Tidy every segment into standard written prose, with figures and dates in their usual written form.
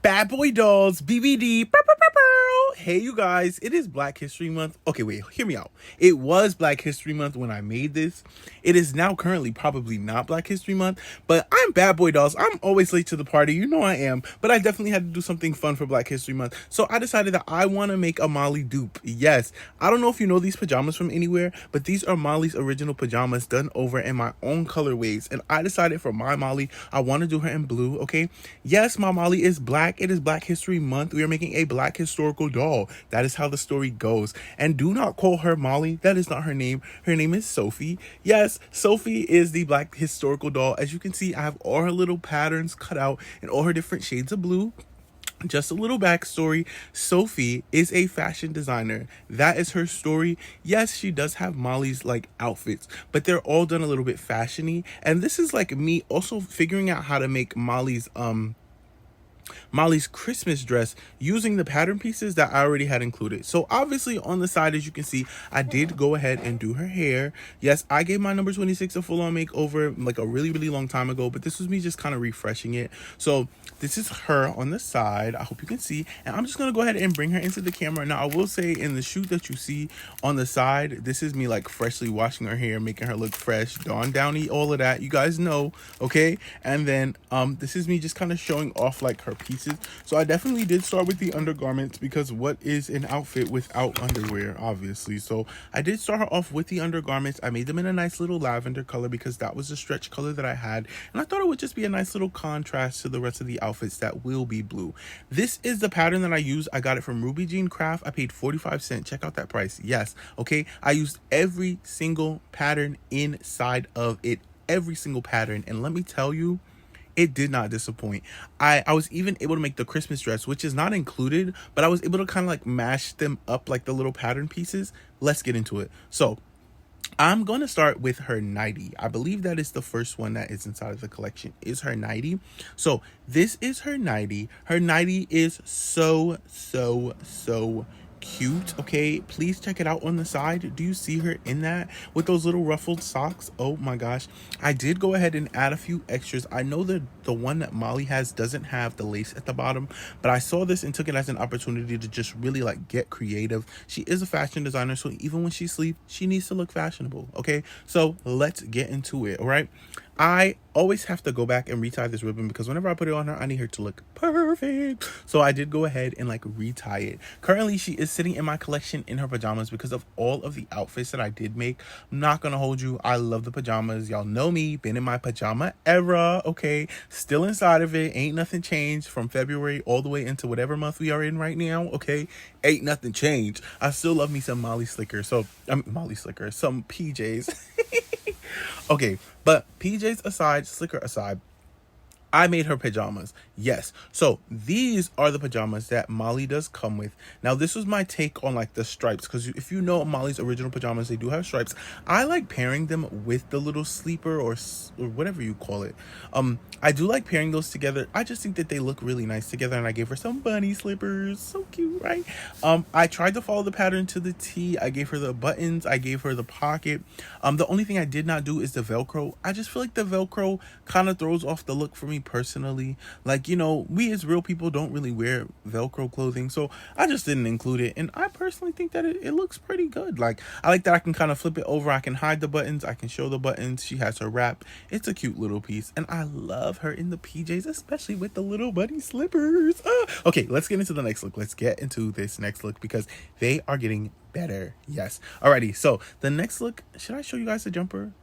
Badboydolls, BBD. Hey, you guys, it is Black History Month. Okay, wait, hear me out. It was Black History Month when I made this. It is now currently probably not Black History Month, but I'm Badboydolls. I'm always late to the party. You know I am, but I definitely had to do something fun for Black History Month. So I decided that I want to make a Molly dupe. Yes, I don't know if you know these pajamas from anywhere, but these are Molly's original pajamas done over in my own colorways. And I decided for my Molly, I want to do her in blue, okay? Yes, my Molly is black. It is Black History Month. We are making a black historical doll. That is how the story goes. And do not call her Molly. That is not her name. Her name is Sophie. Yes, Sophie is the black historical doll. As you can see, I have all her little patterns cut out in all her different shades of blue. Just a little backstory. Sophie is a fashion designer. That is her story. Yes, she does have Molly's like outfits, but they're all done a little bit fashiony. And this is like me also figuring out how to make Molly's Christmas dress using the pattern pieces that I already had included. So obviously on the side, as you can see, I did go ahead and do her hair. Yes, I gave my number 26 a full-on makeover like a really, really long time ago, but this was me just kind of refreshing it. So this is her on the side. I hope you can see. And I'm just going to go ahead and bring her into the camera. Now, I will say in the shoot that you see on the side, this is me like freshly washing her hair, making her look fresh, Dawn Downy, all of that. You guys know, okay? And then this is me just kind of showing off like her pieces. So I definitely did start with the undergarments because what is an outfit without underwear, obviously? So I did start her off with the undergarments. I made them in a nice little lavender color because that was the stretch color that I had. And I thought it would just be a nice little contrast to the rest of the outfits that will be blue. This is the pattern that I use. I got it from Ruby Jean Craft. I paid 45 cents. Check out that price. Yes. Okay. I used every single pattern inside of it. Every single pattern. And let me tell you, it did not disappoint. I was even able to make the Christmas dress, which is not included, but I was able to kind of like mash them up like the little pattern pieces. Let's get into it. So I'm going to start with her nightie. I believe that is the first one that is inside of the collection, is her nightie. So this is her nightie. Her nightie is so cute. Okay, please check it out on the side. Do you see her in that with those little ruffled socks? Oh my gosh. I did go ahead and add a few extras. I know that the one that Molly has doesn't have the lace at the bottom, but I saw this and took it as an opportunity to just really like get creative. She is a fashion designer, so even when she sleeps, she needs to look fashionable. Okay, so let's get into it. All right, I always have to go back and retie this ribbon because whenever I put it on her, I need her to look perfect. So I did go ahead and like retie it. Currently, she is sitting in my collection in her pajamas because of all of the outfits that I did make. I'm not gonna hold you. I love the pajamas. Y'all know me, been in my pajama era. Okay, still inside of it. Ain't nothing changed from February all the way into whatever month we are in right now. Okay, ain't nothing changed. I still love me some Molly Slicker. So Molly Slicker, some PJs. Okay, but PJs aside, Slicker aside, I made her pajamas. Yes. So these are the pajamas that Molly does come with. Now, this was my take on like the stripes, because if you know Molly's original pajamas, they do have stripes. I like pairing them with the little sleeper or whatever you call it. I do like pairing those together. I just think that they look really nice together, and I gave her some bunny slippers. So cute, right? I tried to follow the pattern to the T. I gave her the buttons. I gave her the pocket. The only thing I did not do is the Velcro. I just feel like the Velcro kind of throws off the look for me personally. Like, you know, we as real people don't really wear Velcro clothing, so I just didn't include it. And I personally think that it looks pretty good. Like, I like that I can kind of flip it over. I can hide the buttons. I can show the buttons. She has her wrap. It's a cute little piece, and I love her in the PJs, especially with the little bunny slippers. Okay, let's get into the next look. Let's get into this next look because they are getting better. Yes. Alrighty, so the next look, should I show you guys the jumper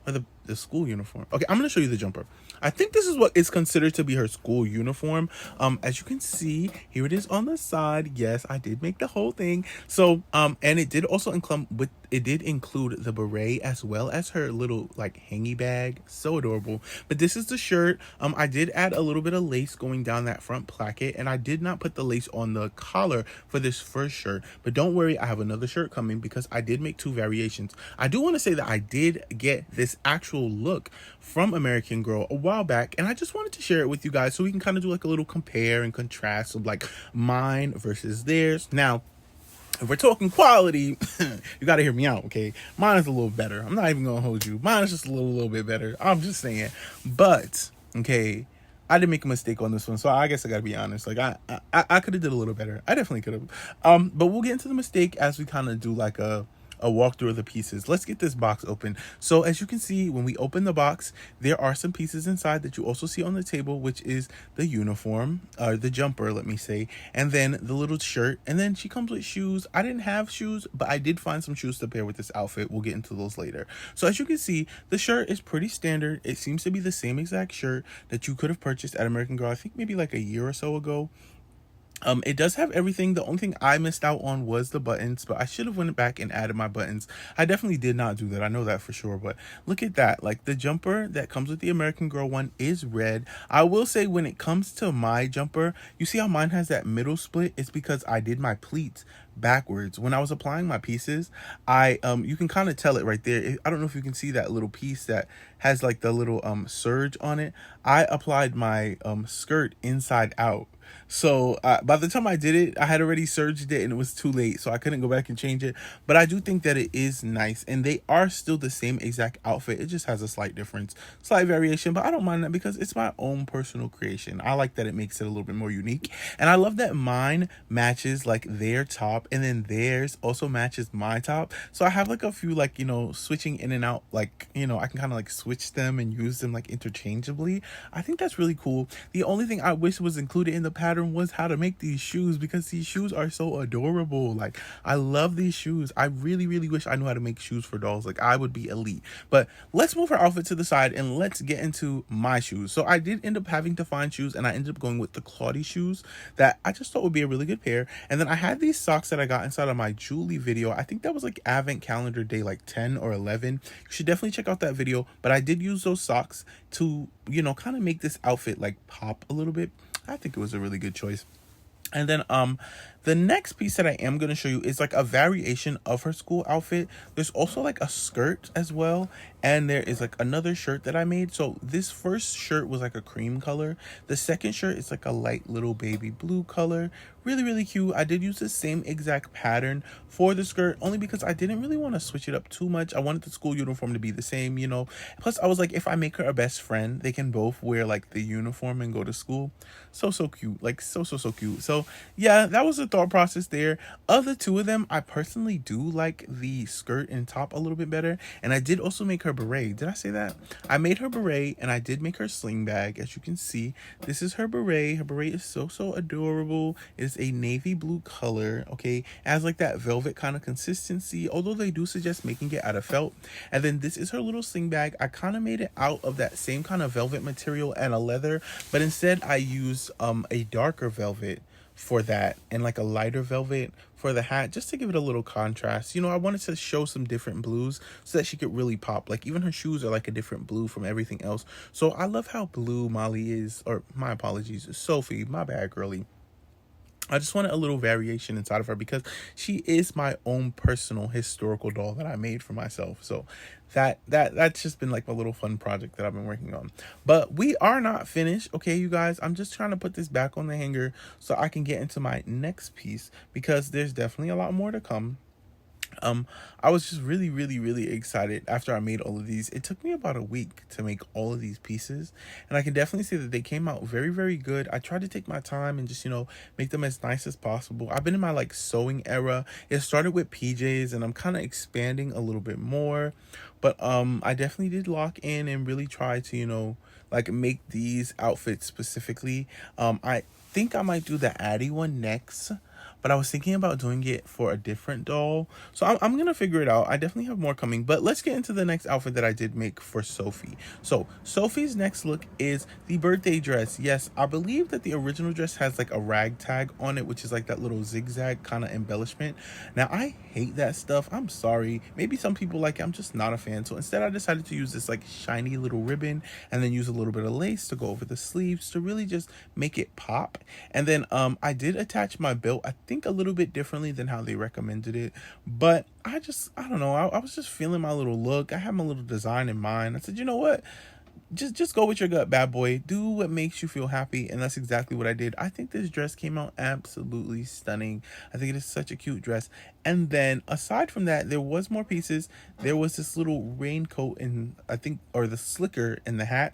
or the school uniform? Okay, I'm gonna show you the jumper. I think this is what is considered to be her school uniform. As you can see, here it is on the side. Yes, I did make the whole thing. So, and it did also include the beret as well as her little like hangy bag. So adorable. But this is the shirt. I did add a little bit of lace going down that front placket, and I did not put the lace on the collar for this first shirt. But don't worry, I have another shirt coming because I did make two variations. I do want to say that I did get this actual look from American Girl a while back, and I just wanted to share it with you guys so we can kind of do like a little compare and contrast of like mine versus theirs. Now, if we're talking quality, you got to hear me out, okay? Mine is a little better. I'm not even gonna hold you. Mine is just a little bit better. I'm just saying. But okay, I did make a mistake on this one, so I guess I gotta be honest. Like I could have did a little better. I definitely could have. But we'll get into the mistake as we kind of do like a walkthrough of the pieces. Let's get this box open. So as you can see, when we open the box, there are some pieces inside that you also see on the table, which is the uniform, the jumper, let me say, and then the little shirt, and then she comes with shoes. I didn't have shoes, but I did find some shoes to pair with this outfit. We'll get into those later. So as you can see, the shirt is pretty standard. It seems to be the same exact shirt that you could have purchased at American Girl, I think maybe like a year or so ago. It does have everything. The only thing I missed out on was the buttons, but I should have went back and added my buttons. I definitely did not do that. I know that for sure. But look at that. Like the jumper that comes with the American Girl one is red. I will say when it comes to my jumper, you see how mine has that middle split? It's because I did my pleats backwards. When I was applying my pieces, I you can kind of tell it right there. I don't know if you can see that little piece that has like the little serge on it. I applied my skirt inside out. So by the time I did it, I had already serged it and it was too late, so I couldn't go back and change it. But I do think that it is nice, and they are still the same exact outfit. It just has a slight difference, slight variation, but I don't mind that because it's my own personal creation. I like that it makes it a little bit more unique, and I love that mine matches like their top, and then theirs also matches my top. So I have like a few like, you know, switching in and out, like, you know, I can kind of like switch them and use them like interchangeably. I think that's really cool. The only thing I wish was included in the pattern was how to make these shoes, because these shoes are so adorable. Like I love these shoes. I really wish I knew how to make shoes for dolls. Like I would be elite. But let's move our outfit to the side and let's get into my shoes. So I did end up having to find shoes, and I ended up going with the Claudie shoes that I just thought would be a really good pair. And then I had these socks that I got inside of my Julie video. I think that was like Advent Calendar Day like 10 or 11. You should definitely check out that video. But I did use those socks to, you know, kind of make this outfit like pop a little bit. I think it was a really good choice. And then the next piece that I am going to show you is like a variation of her school outfit. There's also like a skirt as well, and there is like another shirt that I made. So this first shirt was like a cream color. The second shirt is like a light little baby blue color. Really cute. I did use the same exact pattern for the skirt, only because I didn't really want to switch it up too much. I wanted the school uniform to be the same, you know. Plus I was like, if I make her a best friend, they can both wear like the uniform and go to school. So cute. Like so cute. So yeah, that was the thought process there. Of the two of them, I personally do like the skirt and top a little bit better. And I did also make her beret. Did I say that? I made her beret, and I did make her sling bag. As you can see, this is her beret. Her beret is so adorable. It's a navy blue color. Okay, it has like that velvet kind of consistency, although they do suggest making it out of felt. And then this is her little sling bag. I kind of made it out of that same kind of velvet material and a leather, but instead I used a darker velvet for that, and like a lighter velvet for the hat, just to give it a little contrast. You know, I wanted to show some different blues so that she could really pop. Like even her shoes are like a different blue from everything else. So I love how blue Molly is, or my apologies, Sophie, my bad girly. I just wanted a little variation inside of her because she is my own personal historical doll that I made for myself. So that's just been like a little fun project that I've been working on. But we are not finished, okay, you guys. I'm just trying to put this back on the hanger so I can get into my next piece, because there's definitely a lot more to come. I was just really excited after I made all of these. It took me about a week to make all of these pieces, and I can definitely say that they came out very good. I tried to take my time and just, you know, make them as nice as possible. I've been in my like sewing era. It started with PJs, and I'm kind of expanding a little bit more, but I definitely did lock in and really try to, you know, like make these outfits specifically. I think I might do the Addie one next, but I was thinking about doing it for a different doll. So I'm going to figure it out. I definitely have more coming, but let's get into the next outfit that I did make for Sophie. So Sophie's next look is the birthday dress. Yes, I believe that the original dress has like a rag tag on it, which is like that little zigzag kind of embellishment. Now I hate that stuff. I'm sorry. Maybe some people like it. I'm just not a fan. So instead I decided to use this like shiny little ribbon, and then use a little bit of lace to go over the sleeves to really just make it pop. And then I did attach my belt, I think a little bit differently than how they recommended it, but I don't know, I was just feeling my little look. I had my little design in mind. I said, you know what, just go with your gut, bad boy. Do what makes you feel happy. And that's exactly what I did. I think this dress came out absolutely stunning. I think it is such a cute dress. And then aside from that, there was more pieces. There was this little raincoat, and I think, or the slicker in the hat.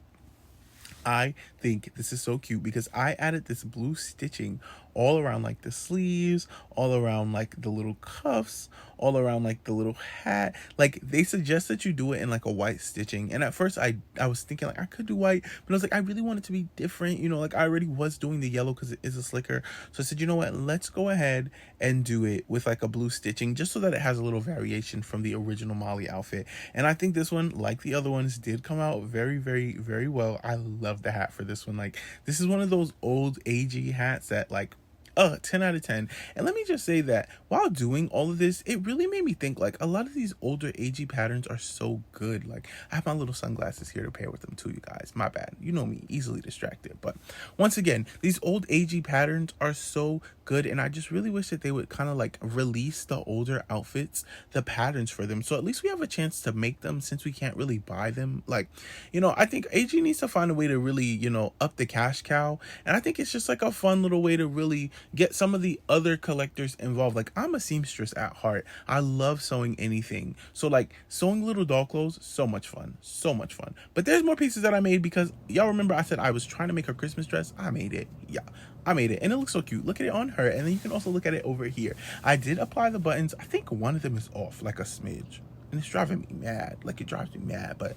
I think this is so cute because I added this blue stitching all around like the sleeves, all around like the little cuffs, all around like the little hat. Like they suggest that you do it in like a white stitching. And at first I was thinking like I could do white, but I was like I really want it to be different, you know, like I already was doing the yellow because it is a slicker. So I said, you know what, let's go ahead and do it with like a blue stitching just so that it has a little variation from the original Molly outfit. And I think this one, like the other ones, did come out very, very, very well. I love the hat for this one. Like this is one of those old AG hats that like 10 out of 10. And let me just say that while doing all of this, it really made me think like a lot of these older AG patterns are so good. Like I have my little sunglasses here to pair with them too, you guys. My bad. You know me, easily distracted. But once again, these old AG patterns are so good, and I just really wish that they would kind of like release the older outfits, the patterns for them, so at least we have a chance to make them since we can't really buy them. Like, you know, I think AG needs to find a way to really, you know, up the cash cow, and I think it's just like a fun little way to really get some of the other collectors involved. Like I'm a seamstress at heart. I love sewing anything, so like sewing little doll clothes, so much fun, so much fun. But there's more pieces that I made because y'all remember I said I was trying to make a Christmas dress. I made it. Yeah, I made it, and it looks so cute. Look at it on her, and then you can also look at it over here. I did apply the buttons. I think one of them is off like a smidge, and it's driving me mad. Like it drives me mad, but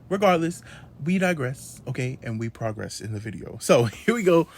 regardless, we digress, okay, and we progress in the video. So here we go.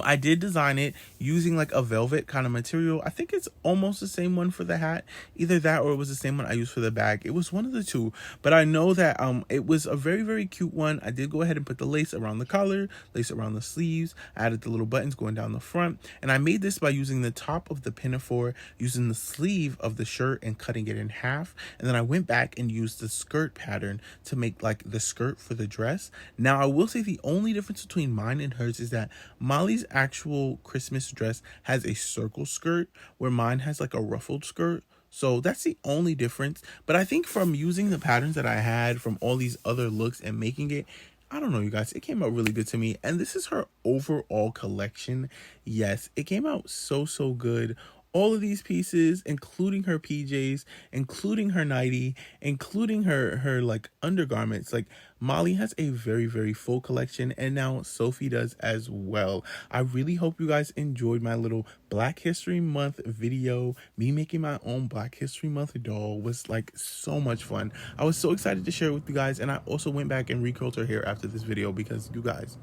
I did design it using like a velvet kind of material. I think it's almost the same one for the hat. Either that or it was the same one I used for the bag. It was one of the two. But I know that it was a very, very cute one. I did go ahead and put the lace around the collar, lace around the sleeves. I added the little buttons going down the front. And I made this by using the top of the pinafore, using the sleeve of the shirt and cutting it in half. And then I went back and used the skirt pattern to make like the skirt for the dress. Now, I will say the only difference between mine and hers is that Molly's actual Christmas dress has a circle skirt where mine has like a ruffled skirt. So that's the only difference. But I think from using the patterns that I had from all these other looks and making it, I don't know, you guys, it came out really good to me. And this is her overall collection. Yes, it came out so good. All of these pieces, including her PJs, including her nightie, including her like undergarments. Like Molly has a very, very full collection, and now Sophie does as well. I really hope you guys enjoyed my little Black History Month video. Me making my own Black History Month doll was like so much fun. I was so excited to share it with you guys, and I also went back and recurled her hair after this video because you guys,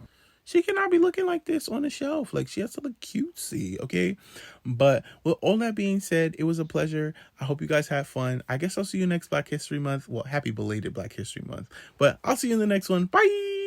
she cannot be looking like this on the shelf. Like, she has to look cutesy, okay? But with all that being said, it was a pleasure. I hope you guys had fun. I guess I'll see you next Black History Month. Well, happy belated Black History Month. But I'll see you in the next one. Bye!